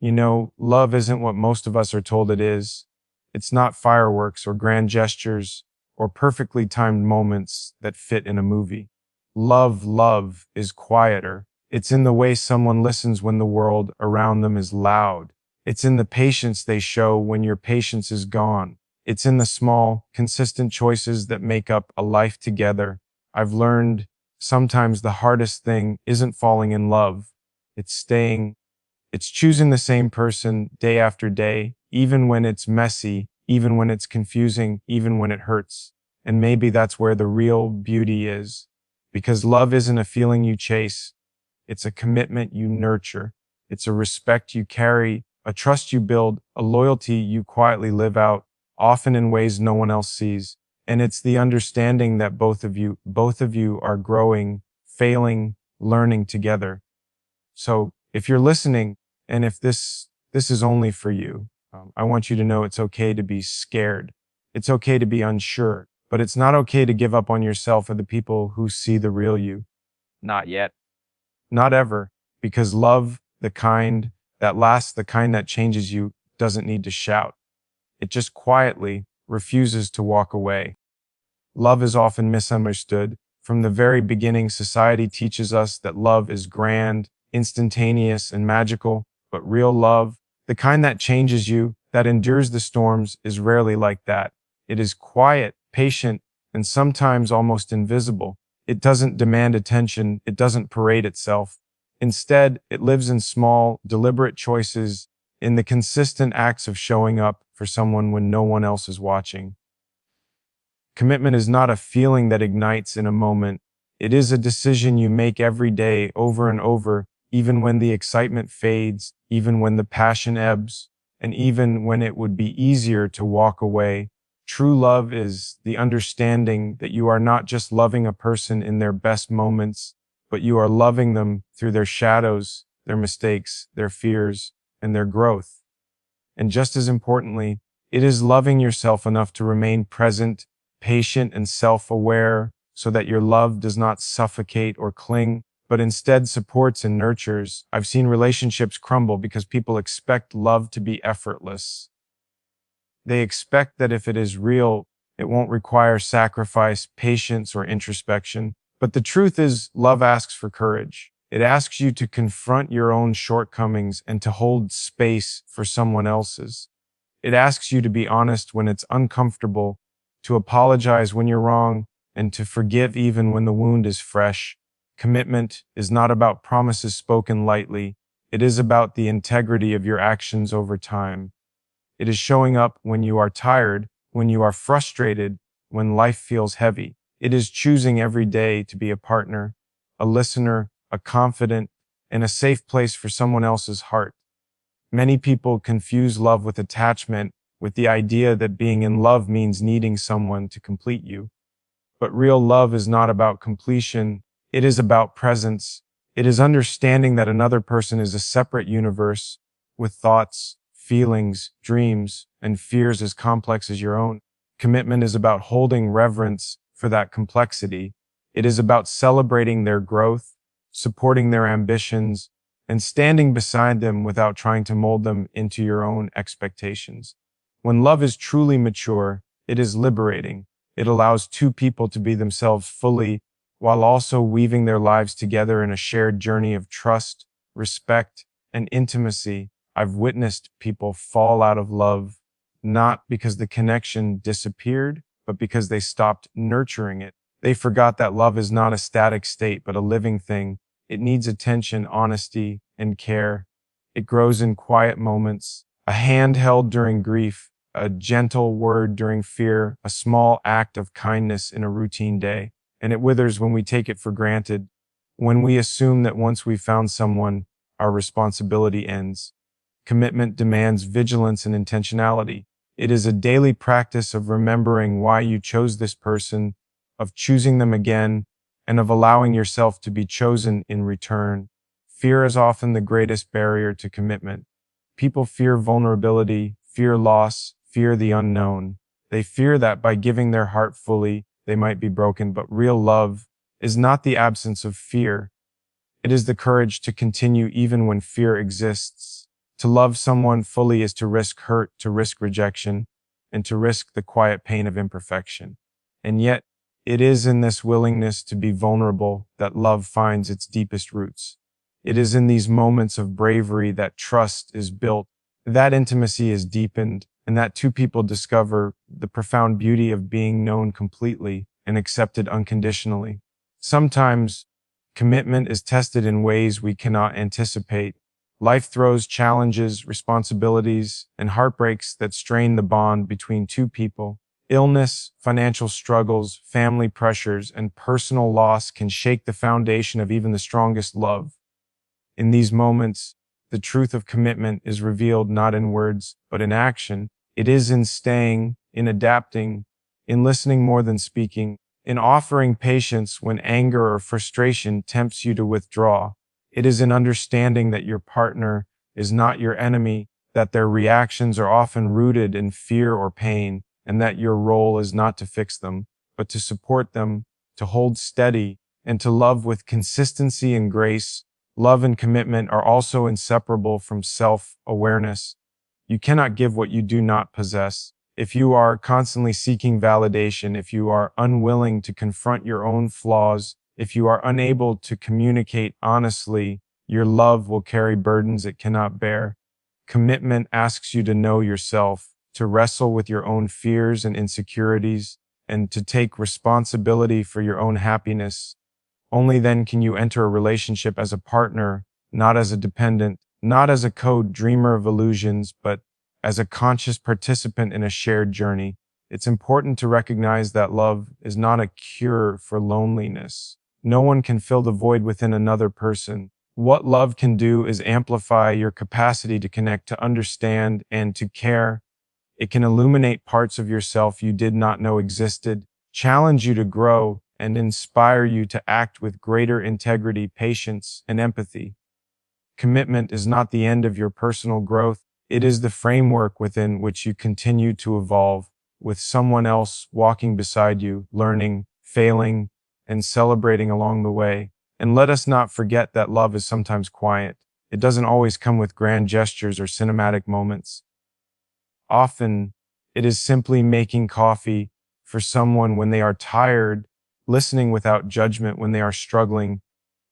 Love isn't what most of us are told it is. It's not fireworks or grand gestures or perfectly timed moments that fit in a movie. Love is quieter. It's in the way someone listens when the world around them is loud. It's in the patience they show when your patience is gone. It's in the small, consistent choices that make up a life together. I've learned sometimes the hardest thing isn't falling in love. It's staying. It's choosing the same person day after day, even when it's messy, even when it's confusing, even when it hurts. And maybe that's where the real beauty is. Because love isn't a feeling you chase. It's a commitment you nurture. It's a respect you carry, a trust you build, a loyalty you quietly live out, often in ways no one else sees. And it's the understanding that both of you are growing, failing, learning together. So if you're listening, and if this is only for you, I want you to know it's okay to be scared. It's okay to be unsure, but it's not okay to give up on yourself or the people who see the real you. Not yet. Not ever, because love, the kind that lasts, the kind that changes you, doesn't need to shout. It just quietly refuses to walk away. Love is often misunderstood. From the very beginning, society teaches us that love is grand, instantaneous, and magical, but real love, the kind that changes you, that endures the storms, is rarely like that. It is quiet, patient, and sometimes almost invisible. It doesn't demand attention, it doesn't parade itself. Instead, it lives in small, deliberate choices, in the consistent acts of showing up for someone when no one else is watching. Commitment is not a feeling that ignites in a moment. It is a decision you make every day, over and over, even when the excitement fades, even when the passion ebbs, and even when it would be easier to walk away. True love is the understanding that you are not just loving a person in their best moments, but you are loving them through their shadows, their mistakes, their fears, and their growth. And just as importantly, it is loving yourself enough to remain present, patient, and self-aware so that your love does not suffocate or cling, but instead supports and nurtures. I've seen relationships crumble because people expect love to be effortless. They expect that if it is real, it won't require sacrifice, patience, or introspection. But the truth is, love asks for courage. It asks you to confront your own shortcomings and to hold space for someone else's. It asks you to be honest when it's uncomfortable, to apologize when you're wrong, and to forgive even when the wound is fresh. Commitment is not about promises spoken lightly. It is about the integrity of your actions over time. It is showing up when you are tired, when you are frustrated, when life feels heavy. It is choosing every day to be a partner, a listener, a confidant, and a safe place for someone else's heart. Many people confuse love with attachment, with the idea that being in love means needing someone to complete you. But real love is not about completion. It is about presence. It is understanding that another person is a separate universe with thoughts, feelings, dreams, and fears as complex as your own. Commitment is about holding reverence for that complexity. It is about celebrating their growth, supporting their ambitions, and standing beside them without trying to mold them into your own expectations. When love is truly mature, it is liberating. It allows two people to be themselves fully while also weaving their lives together in a shared journey of trust, respect, and intimacy. I've witnessed people fall out of love, not because the connection disappeared, but because they stopped nurturing it. They forgot that love is not a static state, but a living thing. It needs attention, honesty, and care. It grows in quiet moments, a hand held during grief, a gentle word during fear, a small act of kindness in a routine day. And it withers when we take it for granted, when we assume that once we've found someone, our responsibility ends. Commitment demands vigilance and intentionality. It is a daily practice of remembering why you chose this person, of choosing them again, and of allowing yourself to be chosen in return. Fear is often the greatest barrier to commitment. People fear vulnerability, fear loss, fear the unknown. They fear that by giving their heart fully, they might be broken, but real love is not the absence of fear. It is the courage to continue even when fear exists, To love someone fully is to risk hurt, to risk rejection, and to risk the quiet pain of imperfection. And yet, it is in this willingness to be vulnerable that love finds its deepest roots. It is in these moments of bravery that trust is built, that intimacy is deepened, and that two people discover the profound beauty of being known completely and accepted unconditionally. Sometimes, commitment is tested in ways we cannot anticipate. Life throws challenges, responsibilities, and heartbreaks that strain the bond between two people. Illness, financial struggles, family pressures, and personal loss can shake the foundation of even the strongest love. In these moments, the truth of commitment is revealed not in words, but in action. It is in staying, in adapting, in listening more than speaking, in offering patience when anger or frustration tempts you to withdraw. It is in understanding that your partner is not your enemy, that their reactions are often rooted in fear or pain, and that your role is not to fix them, but to support them, to hold steady, and to love with consistency and grace. Love and commitment are also inseparable from self-awareness. You cannot give what you do not possess. If you are constantly seeking validation, if you are unwilling to confront your own flaws, if you are unable to communicate honestly, your love will carry burdens it cannot bear. Commitment asks you to know yourself, to wrestle with your own fears and insecurities, and to take responsibility for your own happiness. Only then can you enter a relationship as a partner, not as a dependent, not as a co-dreamer of illusions, but as a conscious participant in a shared journey. It's important to recognize that love is not a cure for loneliness. No one can fill the void within another person. What love can do is amplify your capacity to connect, to understand, and to care. It can illuminate parts of yourself you did not know existed, challenge you to grow, and inspire you to act with greater integrity, patience, and empathy. Commitment is not the end of your personal growth. It is the framework within which you continue to evolve, with someone else walking beside you, learning, failing, and celebrating along the way. And let us not forget that love is sometimes quiet. It doesn't always come with grand gestures or cinematic moments. Often, it is simply making coffee for someone when they are tired, listening without judgment when they are struggling,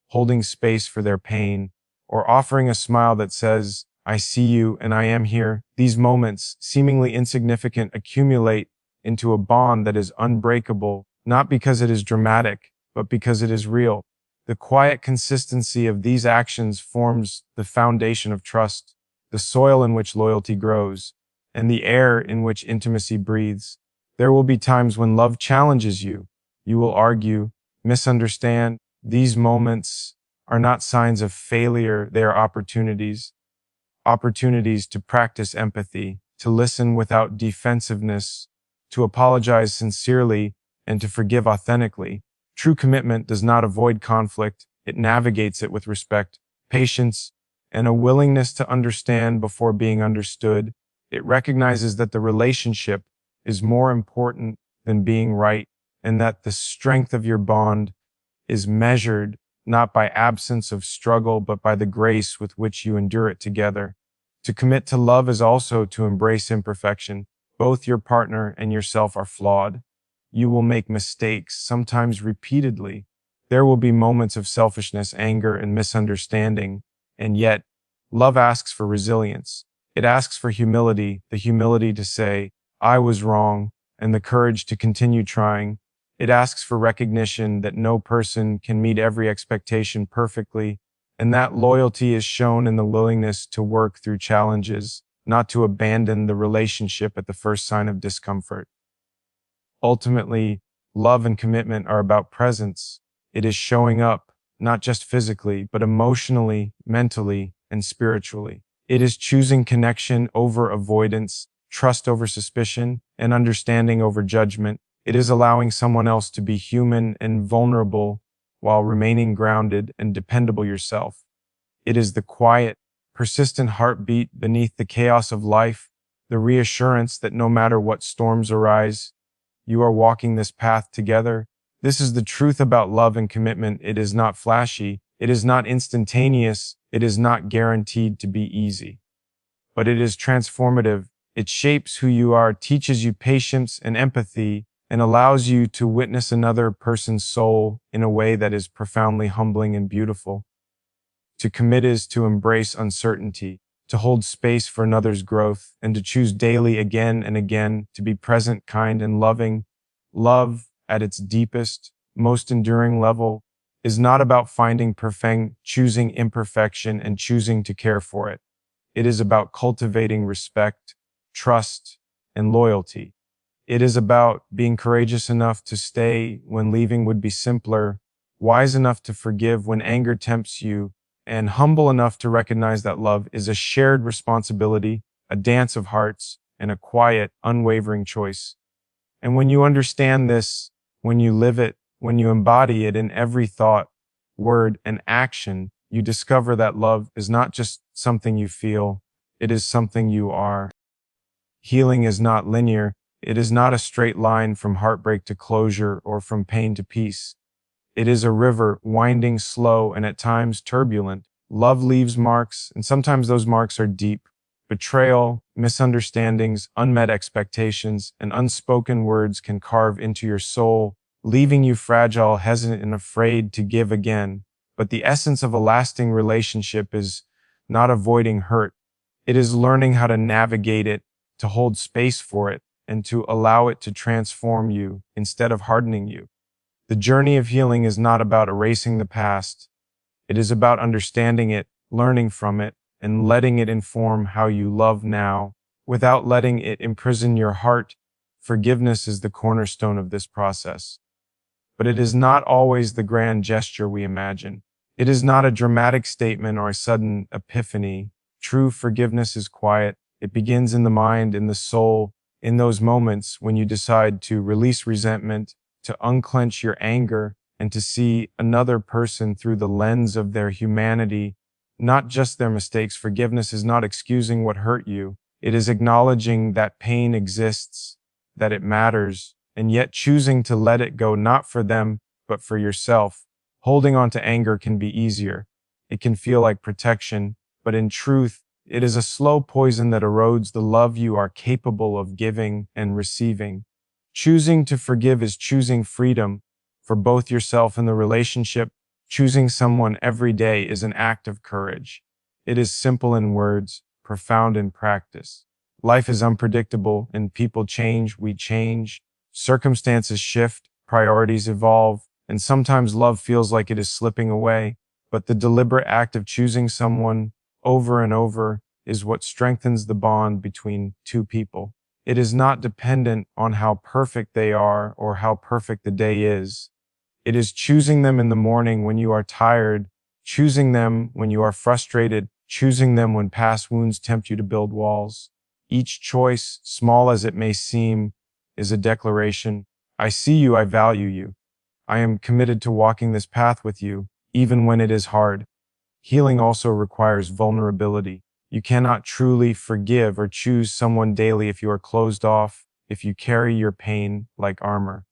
holding space for their pain, or offering a smile that says, "I see you and I am here." These moments, seemingly insignificant, accumulate into a bond that is unbreakable, not because it is dramatic, but because it is real. The quiet consistency of these actions forms the foundation of trust, the soil in which loyalty grows, and the air in which intimacy breathes. There will be times when love challenges you. You will argue, misunderstand. These moments are not signs of failure, they are opportunities. Opportunities to practice empathy, to listen without defensiveness, to apologize sincerely, and to forgive authentically. True commitment does not avoid conflict, it navigates it with respect, patience, and a willingness to understand before being understood. It recognizes that the relationship is more important than being right, and that the strength of your bond is measured not by absence of struggle, but by the grace with which you endure it together. To commit to love is also to embrace imperfection. Both your partner and yourself are flawed. You will make mistakes, sometimes repeatedly. There will be moments of selfishness, anger, and misunderstanding. And yet, love asks for resilience. It asks for humility, the humility to say, "I was wrong," and the courage to continue trying. It asks for recognition that no person can meet every expectation perfectly, and that loyalty is shown in the willingness to work through challenges, not to abandon the relationship at the first sign of discomfort. Ultimately, love and commitment are about presence. It is showing up, not just physically, but emotionally, mentally, and spiritually. It is choosing connection over avoidance, trust over suspicion, and understanding over judgment. It is allowing someone else to be human and vulnerable while remaining grounded and dependable yourself. It is the quiet, persistent heartbeat beneath the chaos of life, the reassurance that no matter what storms arise, you are walking this path together. This is the truth about love and commitment. It is not flashy. It is not instantaneous. It is not guaranteed to be easy. but it is transformative. It shapes who you are, teaches you patience and empathy, and allows you to witness another person's soul in a way that is profoundly humbling and beautiful. To commit is to embrace uncertainty, to hold space for another's growth, and to choose daily again and again to be present, kind, and loving. Love, at its deepest, most enduring level, is not about finding perfection, choosing imperfection, and choosing to care for it. It is about cultivating respect, trust, and loyalty. It is about being courageous enough to stay when leaving would be simpler, wise enough to forgive when anger tempts you, and humble enough to recognize that love is a shared responsibility, a dance of hearts, and a quiet, unwavering choice. And when you understand this, when you live it, when you embody it in every thought, word, and action, you discover that love is not just something you feel, it is something you are. Healing is not linear. It is not a straight line from heartbreak to closure or from pain to peace. It is a river, winding, slow, and at times turbulent. Love leaves marks, and sometimes those marks are deep. Betrayal, misunderstandings, unmet expectations, and unspoken words can carve into your soul, leaving you fragile, hesitant, and afraid to give again. But the essence of a lasting relationship is not avoiding hurt. It is learning how to navigate it, to hold space for it, and to allow it to transform you instead of hardening you. The journey of healing is not about erasing the past. It is about understanding it, learning from it, and letting it inform how you love now, without letting it imprison your heart. Forgiveness is the cornerstone of this process. But it is not always the grand gesture we imagine. It is not a dramatic statement or a sudden epiphany. True forgiveness is quiet. It begins in the mind, in the soul, in those moments when you decide to release resentment, to unclench your anger, and to see another person through the lens of their humanity, not just their mistakes. Forgiveness is not excusing what hurt you. It is acknowledging that pain exists, that it matters, and yet choosing to let it go, not for them, but for yourself. Holding on to anger can be easier. It can feel like protection, but in truth, it is a slow poison that erodes the love you are capable of giving and receiving. Choosing to forgive is choosing freedom for both yourself and the relationship. Choosing someone every day is an act of courage. It is simple in words, profound in practice. Life is unpredictable, and people change, we change. Circumstances shift, priorities evolve, and sometimes love feels like it is slipping away. But the deliberate act of choosing someone over and over is what strengthens the bond between two people. It is not dependent on how perfect they are or how perfect the day is. It is choosing them in the morning when you are tired, choosing them when you are frustrated, choosing them when past wounds tempt you to build walls. Each choice, small as it may seem, is a declaration. I see you, I value you. I am committed to walking this path with you, even when it is hard. Healing also requires vulnerability. You cannot truly forgive or choose someone daily if you are closed off, if you carry your pain like armor.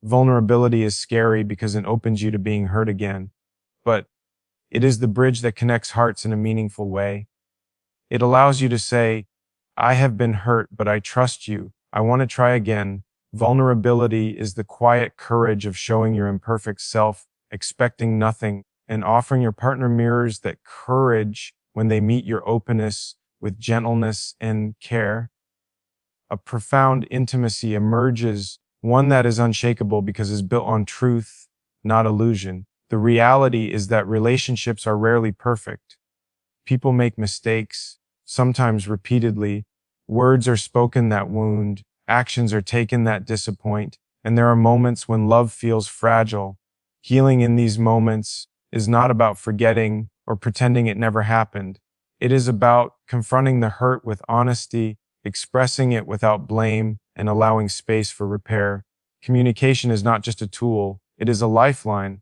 Vulnerability is scary because it opens you to being hurt again, but it is the bridge that connects hearts in a meaningful way. It allows you to say, I have been hurt, but I trust you. I want to try again. Vulnerability is the quiet courage of showing your imperfect self, expecting nothing, and offering your partner mirrors that courage when they meet your openness with gentleness and care. A profound intimacy emerges, one that is unshakable because it's built on truth, not illusion. The reality is that relationships are rarely perfect. People make mistakes, sometimes repeatedly. Words are spoken that wound, actions are taken that disappoint, and there are moments when love feels fragile. Healing in these moments is not about forgetting or pretending it never happened. It is about confronting the hurt with honesty, expressing it without blame, and allowing space for repair. Communication is not just a tool, it is a lifeline.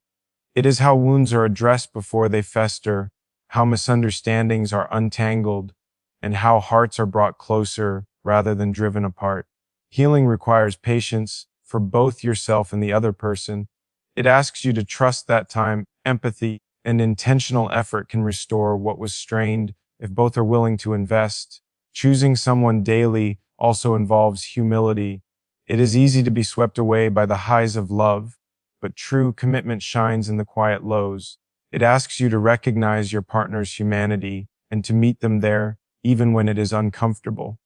It is how wounds are addressed before they fester, how misunderstandings are untangled, and how hearts are brought closer rather than driven apart. Healing requires patience for both yourself and the other person. It asks you to trust that time, empathy, and intentional effort can restore what was strained if both are willing to invest. Choosing someone daily also involves humility. It is easy to be swept away by the highs of love, but true commitment shines in the quiet lows. It asks you to recognize your partner's humanity and to meet them there, even when it is uncomfortable.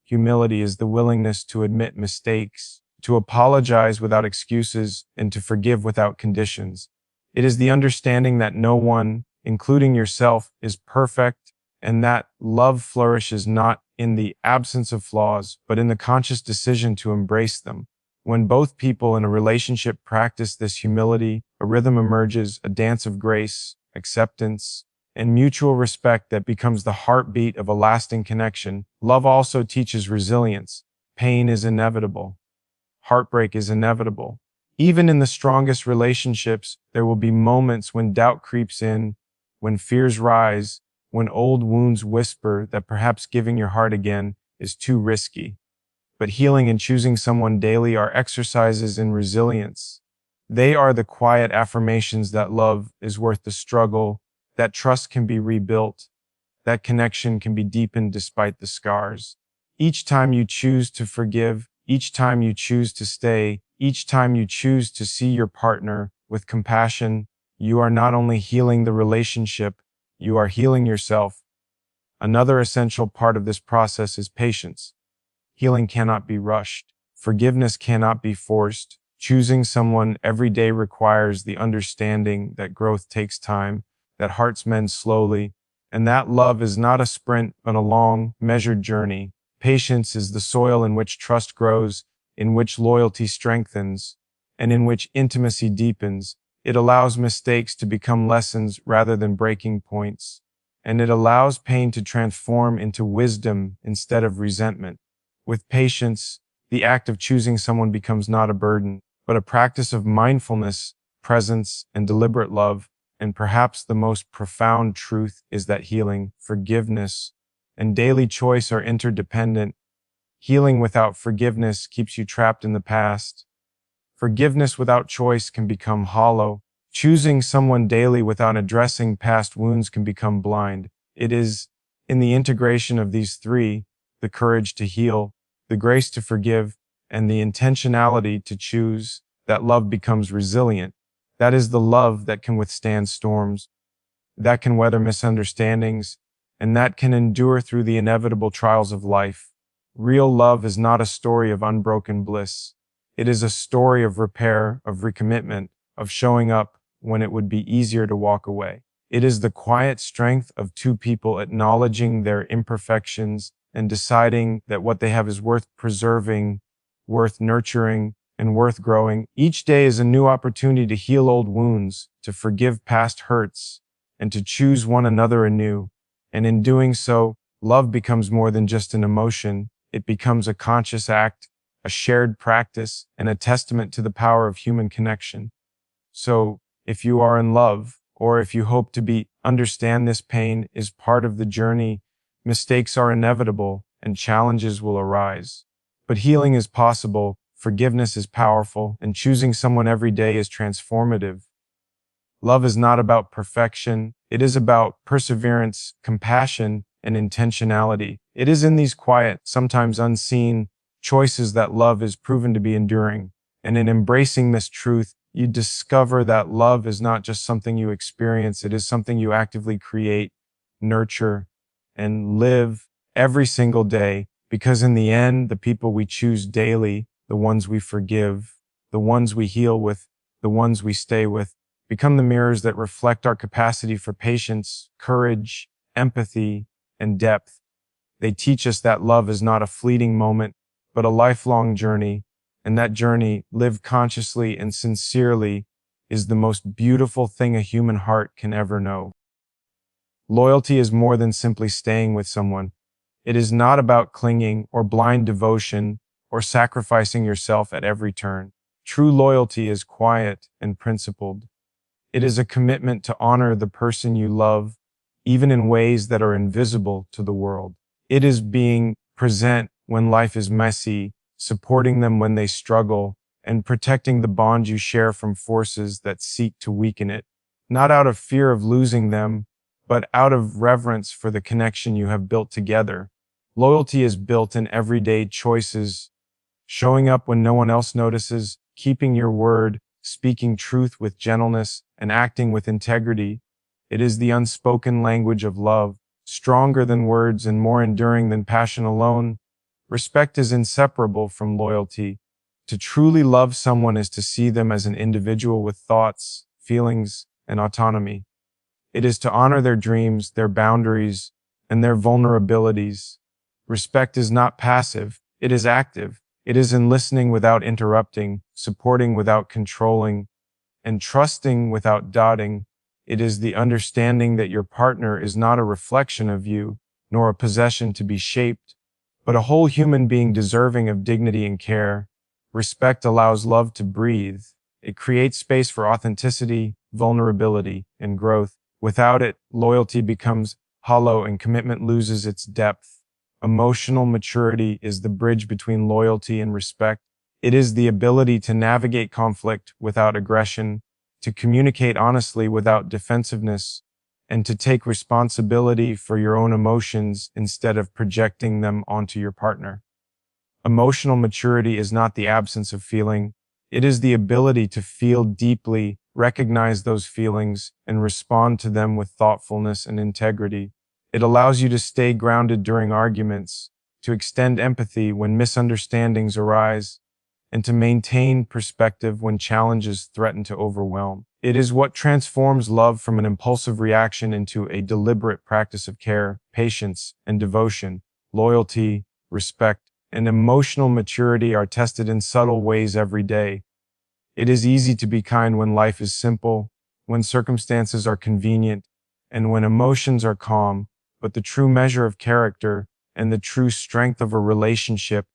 Humility is the willingness to admit mistakes, to apologize without excuses, and to forgive without conditions. It is the understanding that no one, including yourself, is perfect, and that love flourishes not in the absence of flaws, but in the conscious decision to embrace them. When both people in a relationship practice this humility, a rhythm emerges, a dance of grace, acceptance, and mutual respect that becomes the heartbeat of a lasting connection. Love also teaches resilience. Pain is inevitable. Heartbreak is inevitable. Even in the strongest relationships, there will be moments when doubt creeps in, when fears rise, when old wounds whisper that perhaps giving your heart again is too risky. But healing and choosing someone daily are exercises in resilience. They are the quiet affirmations that love is worth the struggle, that trust can be rebuilt, that connection can be deepened despite the scars. Each time you choose to forgive, each time you choose to stay, each time you choose to see your partner with compassion, you are not only healing the relationship, you are healing yourself. Another essential part of this process is patience. Healing cannot be rushed. Forgiveness cannot be forced. Choosing someone every day requires the understanding that growth takes time, that hearts mend slowly, and that love is not a sprint but a long, measured journey. Patience is the soil in which trust grows, in which loyalty strengthens, and in which intimacy deepens. It allows mistakes to become lessons rather than breaking points, and it allows pain to transform into wisdom instead of resentment. With patience, the act of choosing someone becomes not a burden, but a practice of mindfulness, presence, and deliberate love. And perhaps the most profound truth is that healing, forgiveness, and daily choice are interdependent. Healing without forgiveness keeps you trapped in the past. Forgiveness without choice can become hollow. Choosing someone daily without addressing past wounds can become blind. It is in the integration of these three, the courage to heal, the grace to forgive, and the intentionality to choose, that love becomes resilient. That is the love that can withstand storms, that can weather misunderstandings, and that can endure through the inevitable trials of life. Real love is not a story of unbroken bliss. It is a story of repair, of recommitment, of showing up when it would be easier to walk away. It is the quiet strength of two people acknowledging their imperfections and deciding that what they have is worth preserving, worth nurturing, and worth growing. Each day is a new opportunity to heal old wounds, to forgive past hurts, and to choose one another anew. And in doing so, love becomes more than just an emotion. It becomes a conscious act, a shared practice, and a testament to the power of human connection. So, if you are in love, or if you hope to understand this pain is part of the journey, mistakes are inevitable and challenges will arise. But healing is possible, forgiveness is powerful, and choosing someone every day is transformative. Love is not about perfection. It is about perseverance, compassion, and intentionality. It is in these quiet, sometimes unseen, choices that love is proven to be enduring. And in embracing this truth, you discover that love is not just something you experience, it is something you actively create, nurture, and live every single day. Because in the end, the people we choose daily, the ones we forgive, the ones we heal with, the ones we stay with, become the mirrors that reflect our capacity for patience, courage, empathy, and depth. They teach us that love is not a fleeting moment, but a lifelong journey, and that journey, lived consciously and sincerely, is the most beautiful thing a human heart can ever know. Loyalty is more than simply staying with someone. It is not about clinging or blind devotion or sacrificing yourself at every turn. True loyalty is quiet and principled. It is a commitment to honor the person you love, even in ways that are invisible to the world. It is being present when life is messy, supporting them when they struggle, and protecting the bond you share from forces that seek to weaken it, not out of fear of losing them, but out of reverence for the connection you have built together. Loyalty is built in everyday choices, showing up when no one else notices, keeping your word, speaking truth with gentleness, and acting with integrity. It is the unspoken language of love, stronger than words and more enduring than passion alone. Respect is inseparable from loyalty. To truly love someone is to see them as an individual with thoughts, feelings, and autonomy. It is to honor their dreams, their boundaries, and their vulnerabilities. Respect is not passive, it is active. It is in listening without interrupting, supporting without controlling, and trusting without doubting. It is the understanding that your partner is not a reflection of you, nor a possession to be shaped, but a whole human being deserving of dignity and care. Respect allows love to breathe. It creates space for authenticity, vulnerability, and growth. Without it, loyalty becomes hollow and commitment loses its depth. Emotional maturity is the bridge between loyalty and respect. It is the ability to navigate conflict without aggression, to communicate honestly without defensiveness, and to take responsibility for your own emotions instead of projecting them onto your partner. Emotional maturity is not the absence of feeling. It is the ability to feel deeply, recognize those feelings, and respond to them with thoughtfulness and integrity. It allows you to stay grounded during arguments, to extend empathy when misunderstandings arise, and to maintain perspective when challenges threaten to overwhelm. It is what transforms love from an impulsive reaction into a deliberate practice of care, patience, and devotion. Loyalty, respect, and emotional maturity are tested in subtle ways every day. It is easy to be kind when life is simple, when circumstances are convenient, and when emotions are calm, but the true measure of character and the true strength of a relationship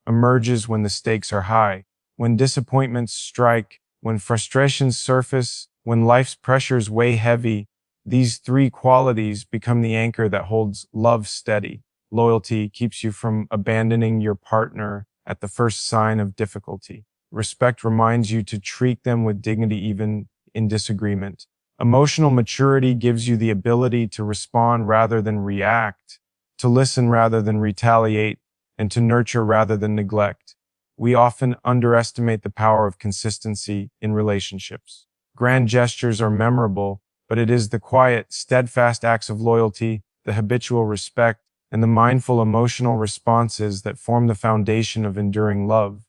emerges when the stakes are high, when disappointments strike, when frustrations surface, when life's pressures weigh heavy. These three qualities become the anchor that holds love steady. Loyalty keeps you from abandoning your partner at the first sign of difficulty. Respect reminds you to treat them with dignity even in disagreement. Emotional maturity gives you the ability to respond rather than react, to listen rather than retaliate, and to nurture rather than neglect. We often underestimate the power of consistency in relationships. Grand gestures are memorable, but it is the quiet, steadfast acts of loyalty, the habitual respect, and the mindful emotional responses that form the foundation of enduring love.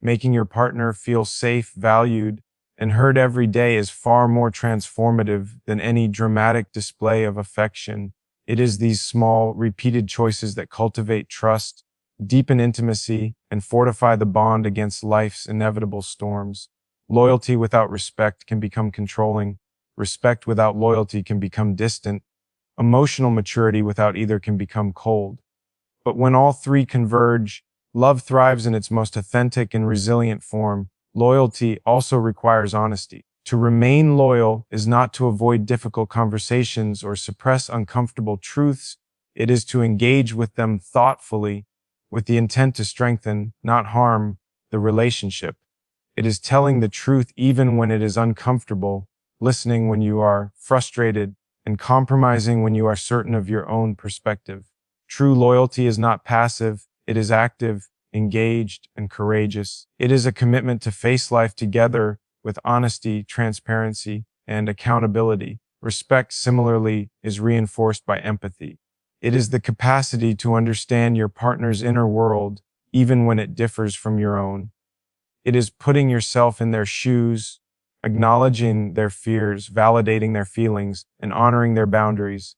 Making your partner feel safe, valued, and heard every day is far more transformative than any dramatic display of affection. It is these small, repeated choices that cultivate trust, deepen intimacy, and fortify the bond against life's inevitable storms. Loyalty without respect can become controlling. Respect without loyalty can become distant. Emotional maturity without either can become cold. But when all three converge, love thrives in its most authentic and resilient form. Loyalty also requires honesty. To remain loyal is not to avoid difficult conversations or suppress uncomfortable truths. It is to engage with them thoughtfully, with the intent to strengthen, not harm, the relationship. It is telling the truth even when it is uncomfortable, listening when you are frustrated, and compromising when you are certain of your own perspective. True loyalty is not passive, it is active, engaged, and courageous. It is a commitment to face life together with honesty, transparency, and accountability. Respect, similarly, is reinforced by empathy. It is the capacity to understand your partner's inner world, even when it differs from your own. It is putting yourself in their shoes, acknowledging their fears, validating their feelings, and honoring their boundaries.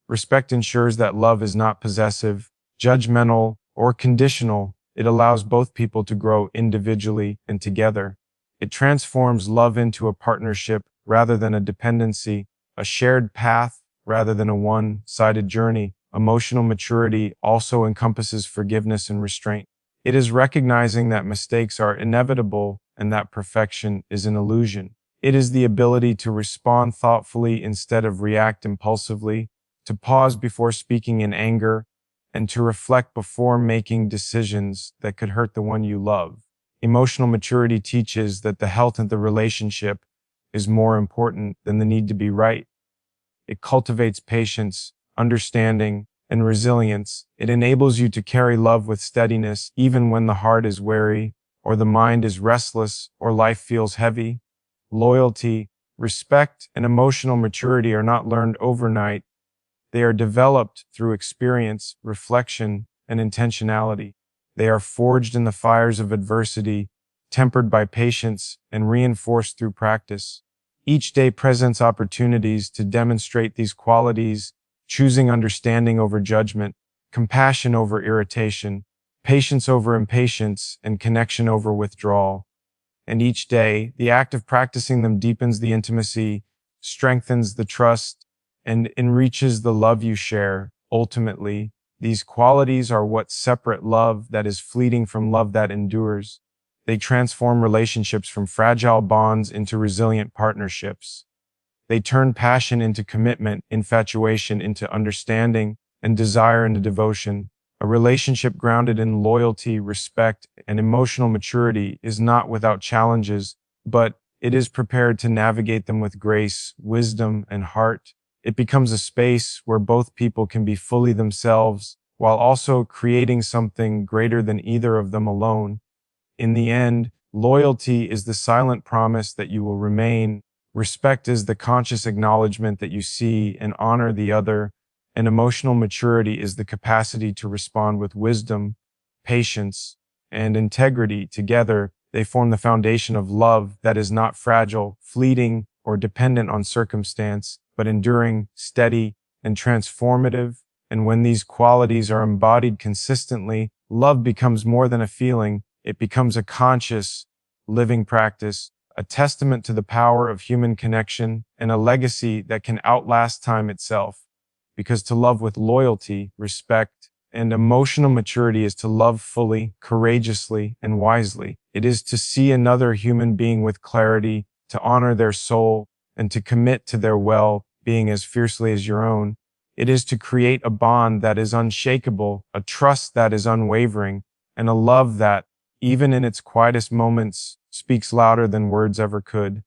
Respect ensures that love is not possessive, judgmental, or conditional. It allows both people to grow individually and together. It transforms love into a partnership rather than a dependency, a shared path rather than a one-sided journey. Emotional maturity also encompasses forgiveness and restraint. It is recognizing that mistakes are inevitable and that perfection is an illusion. It is the ability to respond thoughtfully instead of react impulsively, to pause before speaking in anger, and to reflect before making decisions that could hurt the one you love. Emotional maturity teaches that the health of the relationship is more important than the need to be right. It cultivates patience, understanding, and resilience. It enables you to carry love with steadiness even when the heart is weary, or the mind is restless, or life feels heavy. Loyalty, respect, and emotional maturity are not learned overnight. They are developed through experience, reflection, and intentionality. They are forged in the fires of adversity, tempered by patience, and reinforced through practice. Each day presents opportunities to demonstrate these qualities, choosing understanding over judgment, compassion over irritation, patience over impatience, and connection over withdrawal. And each day, the act of practicing them deepens the intimacy, strengthens the trust, and enriches the love you share. Ultimately, these qualities are what separate love that is fleeting from love that endures. They transform relationships from fragile bonds into resilient partnerships. They turn passion into commitment, infatuation into understanding, and desire into devotion. A relationship grounded in loyalty, respect, and emotional maturity is not without challenges, but it is prepared to navigate them with grace, wisdom, and heart. It becomes a space where both people can be fully themselves, while also creating something greater than either of them alone. In the end, loyalty is the silent promise that you will remain. Respect is the conscious acknowledgement that you see and honor the other, and emotional maturity is the capacity to respond with wisdom, patience, and integrity. Together, they form the foundation of love that is not fragile, fleeting, or dependent on circumstance, but enduring, steady, and transformative. And when these qualities are embodied consistently, love becomes more than a feeling. It becomes a conscious, living practice, a testament to the power of human connection, and a legacy that can outlast time itself. Because to love with loyalty, respect, and emotional maturity is to love fully, courageously, and wisely. It is to see another human being with clarity, to honor their soul, and to commit to their well-being as fiercely as your own. It is to create a bond that is unshakable, a trust that is unwavering, and a love that, even in its quietest moments, speaks louder than words ever could.